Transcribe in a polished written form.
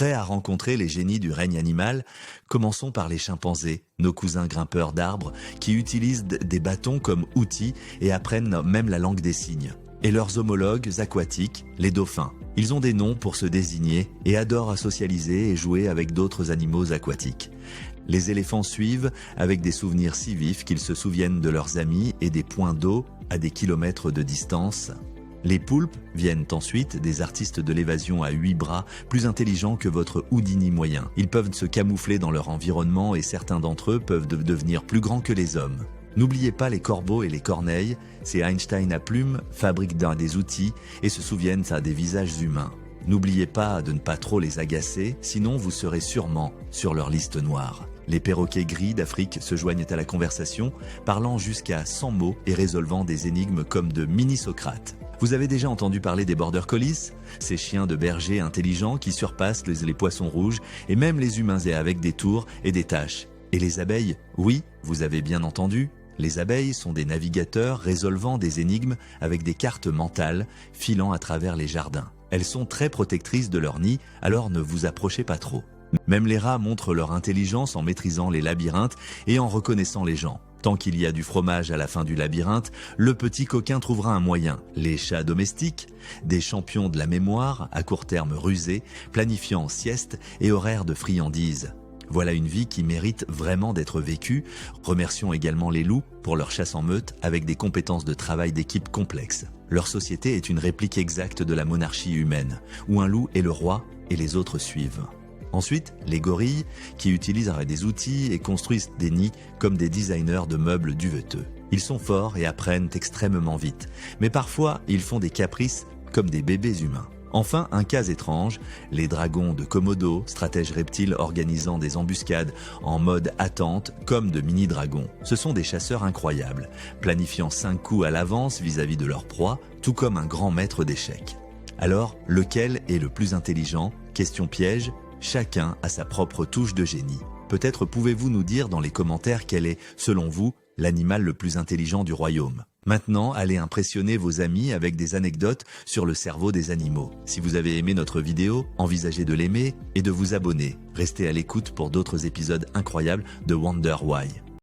Prêts à rencontrer les génies du règne animal, commençons par les chimpanzés, nos cousins grimpeurs d'arbres, qui utilisent des bâtons comme outils et apprennent même la langue des signes. Et leurs homologues aquatiques, les dauphins. Ils ont des noms pour se désigner et adorent à socialiser et jouer avec d'autres animaux aquatiques. Les éléphants suivent avec des souvenirs si vifs qu'ils se souviennent de leurs amis et des points d'eau à des kilomètres de distance. Les poulpes viennent ensuite des artistes de l'évasion à 8 bras, plus intelligents que votre Houdini moyen. Ils peuvent se camoufler dans leur environnement et certains d'entre eux peuvent devenir plus grands que les hommes. N'oubliez pas les corbeaux et les corneilles, ces Einstein à plumes fabriquent des outils et se souviennent à des visages humains. N'oubliez pas de ne pas trop les agacer, sinon vous serez sûrement sur leur liste noire. Les perroquets gris d'Afrique se joignent à la conversation, parlant jusqu'à 100 mots et résolvant des énigmes comme de mini-Socrates. Vous avez déjà entendu parler des border collies, ces chiens de berger intelligents qui surpassent les poissons rouges et même les humains et avec des tours et des taches. Et les abeilles, oui, vous avez bien entendu. Les abeilles sont des navigateurs résolvant des énigmes avec des cartes mentales filant à travers les jardins. Elles sont très protectrices de leur nid, alors ne vous approchez pas trop. Même les rats montrent leur intelligence en maîtrisant les labyrinthes et en reconnaissant les gens. Tant qu'il y a du fromage à la fin du labyrinthe, le petit coquin trouvera un moyen. Les chats domestiques, des champions de la mémoire, à court terme rusés, planifiant sieste et horaires de friandises. Voilà une vie qui mérite vraiment d'être vécue. Remercions également les loups pour leur chasse en meute avec des compétences de travail d'équipe complexes. Leur société est une réplique exacte de la monarchie humaine, où un loup est le roi et les autres suivent. Ensuite, les gorilles, qui utilisent des outils et construisent des nids comme des designers de meubles duveteux. Ils sont forts et apprennent extrêmement vite, mais parfois ils font des caprices comme des bébés humains. Enfin, un cas étrange, les dragons de Komodo, stratèges reptiles organisant des embuscades en mode attente comme de mini-dragons. Ce sont des chasseurs incroyables, planifiant 5 coups à l'avance vis-à-vis de leur proie, tout comme un grand maître d'échecs. Alors, lequel est le plus intelligent? Question piège. Chacun a sa propre touche de génie. Peut-être pouvez-vous nous dire dans les commentaires quel est, selon vous, l'animal le plus intelligent du royaume. Maintenant, allez impressionner vos amis avec des anecdotes sur le cerveau des animaux. Si vous avez aimé notre vidéo, envisagez de l'aimer et de vous abonner. Restez à l'écoute pour d'autres épisodes incroyables de Wonder Why.